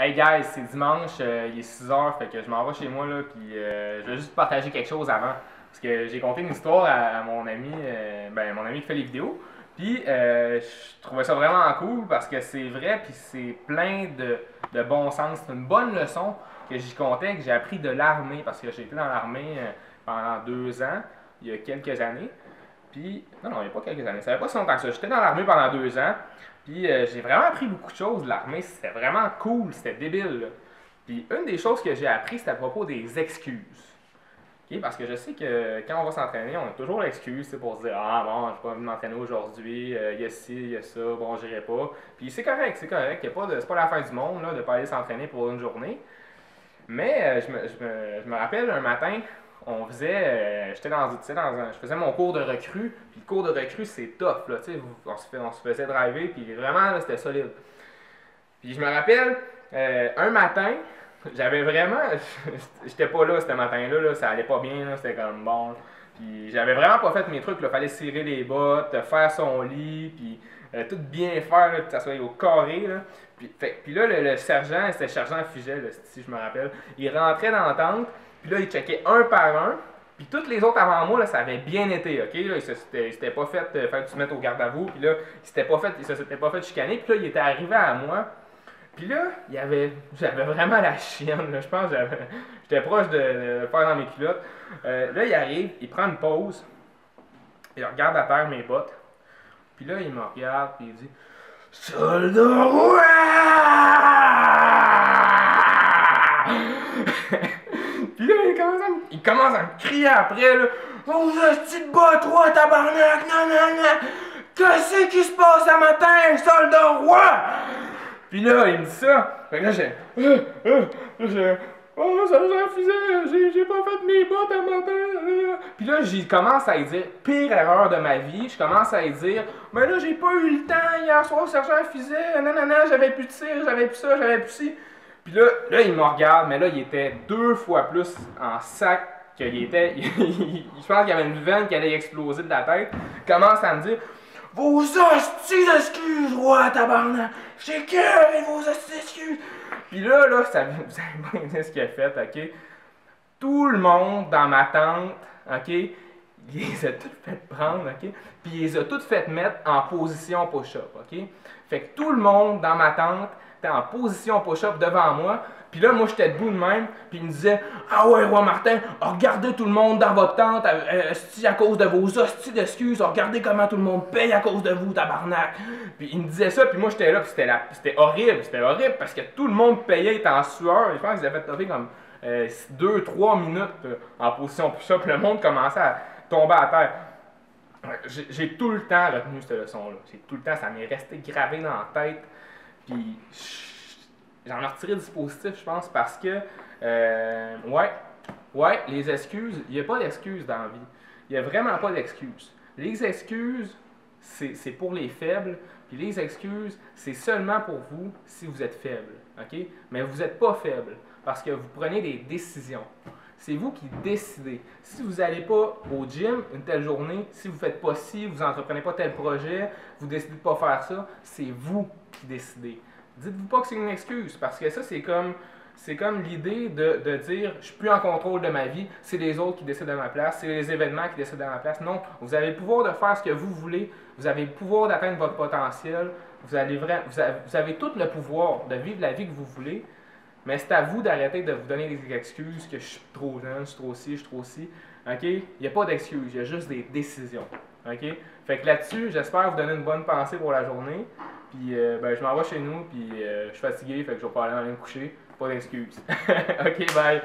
Hey guys, c'est dimanche, il est 6 h, fait que je m'en vais chez moi là, puis je vais juste partager quelque chose avant. Parce que j'ai conté une histoire à mon ami, mon ami qui fait les vidéos. Puis je trouvais ça vraiment cool parce que c'est vrai, puis c'est plein de bon sens. C'est une bonne leçon que j'y comptais, que j'ai appris de l'armée, parce que j'ai été dans l'armée pendant 2 ans, il y a quelques années. Puis, non, il n'y a pas quelques années, ça fait pas si longtemps que ça. J'étais dans l'armée pendant 2 ans, puis j'ai vraiment appris beaucoup de choses de l'armée. C'était vraiment cool, c'était débile, là. Puis une des choses que j'ai appris, c'était à propos des excuses. Okay? Parce que je sais que quand on va s'entraîner, on a toujours l'excuse pour se dire ah bon, je vais pas m'entraîner aujourd'hui, il y a ci, il y a ça, bon, j'irai pas. Puis c'est correct, c'est correct. C'est pas la fin du monde là, de pas aller s'entraîner pour une journée. Mais je me rappelle un matin, on faisait, je faisais mon cours de recrue, puis le cours de recrue c'est tough, là, tu sais, on se faisait driver, puis vraiment, là, c'était solide. Puis je me rappelle, un matin, j'avais vraiment, j'étais pas là ce matin-là, là, ça allait pas bien, là, c'était comme bon, puis j'avais vraiment pas fait mes trucs, là, fallait cirer les bottes, faire son lit, puis tout bien faire, là, que ça soit au carré, là. Puis là, le sergent, c'était le sergent Fugel, là, si je me rappelle, il rentrait dans la tente, puis là, il checkait un par un, puis toutes les autres avant moi, là, ça avait bien été, ok? Là, il s'était pas fait faire que tu mettes au garde à vous, puis là, il s'était pas fait chicaner, puis là, il était arrivé à moi, puis là, j'avais vraiment la chienne, là, je pense que j'étais proche de le faire dans mes culottes. Là, il arrive, il prend une pause, il regarde à terre mes bottes, puis là, il me regarde, puis il dit « Soldat roi! » Puis là, il commence à me crier après, là. Oh, hostie de bas, toi, tabarnak, non, non, non. Qu'est-ce qui se passe ce matin, soldat roi? Puis là, il me dit ça. Fait que là, oh, ça me refusait, j'ai pas fait mes bottes à matin. Puis là, j'y commence à y dire, pire erreur de ma vie, je commence à y dire, mais là, j'ai pas eu le temps hier soir, sergent Fusée, non, non, non, j'avais plus de tir, j'avais plus ça, j'avais plus ci. Puis là, il me regarde, mais là, il était 2 fois plus en sac qu'il était. Je pense qu'il y avait une veine qui allait exploser de la tête. Il commence à me dire vos hosties d'excuses, roi tabarnak! J'ai cœur et vos hosties d'excuses! Puis là, vous savez bien dire ce qu'il a fait, ok? Tout le monde dans ma tente, ok? Il les a toutes fait prendre, ok? Puis il les a toutes fait mettre en position push-up, ok? Fait que tout le monde dans ma tente était en position push-up devant moi. Puis là, moi, j'étais debout de même. Puis il me disait ah ouais, roi Martin, regardez tout le monde dans votre tente à cause de vos hosties d'excuses. Regardez comment tout le monde paye à cause de vous, tabarnak. Puis il me disait ça. Puis moi, j'étais là. Puis c'était horrible. C'était horrible parce que tout le monde payait, était en sueur. Je pense qu'ils avaient fait comme 2-3 minutes en position push-up. Le monde commençait à tomber à terre. J'ai tout le temps retenu cette leçon-là. Tout le temps, ça m'est resté gravé dans la tête. Puis j'en ai retiré du positif, je pense, parce que, les excuses, il n'y a pas d'excuses dans la vie. Il n'y a vraiment pas d'excuses. Les excuses, c'est pour les faibles, puis les excuses, c'est seulement pour vous si vous êtes faible, ok? Mais vous n'êtes pas faible, parce que vous prenez des décisions. C'est vous qui décidez. Si vous n'allez pas au gym une telle journée, si vous ne faites pas ci, vous n'entreprenez pas tel projet, vous décidez de ne pas faire ça, c'est vous qui décidez. Dites-vous pas que c'est une excuse, parce que ça, c'est comme l'idée de dire je suis plus en contrôle de ma vie, c'est les autres qui décident à ma place, c'est les événements qui décident à ma place. Non, vous avez le pouvoir de faire ce que vous voulez, vous avez le pouvoir d'atteindre votre potentiel, vous avez tout le pouvoir de vivre la vie que vous voulez. Mais c'est à vous d'arrêter de vous donner des excuses que je suis trop jeune, je suis trop ci, je suis trop ci. OK? Il n'y a pas d'excuses, il y a juste des décisions. OK? Fait que là-dessus, j'espère vous donner une bonne pensée pour la journée. Puis je m'en vais chez nous, puis je suis fatigué, fait que je vais pas aller me coucher. Pas d'excuses. OK, bye!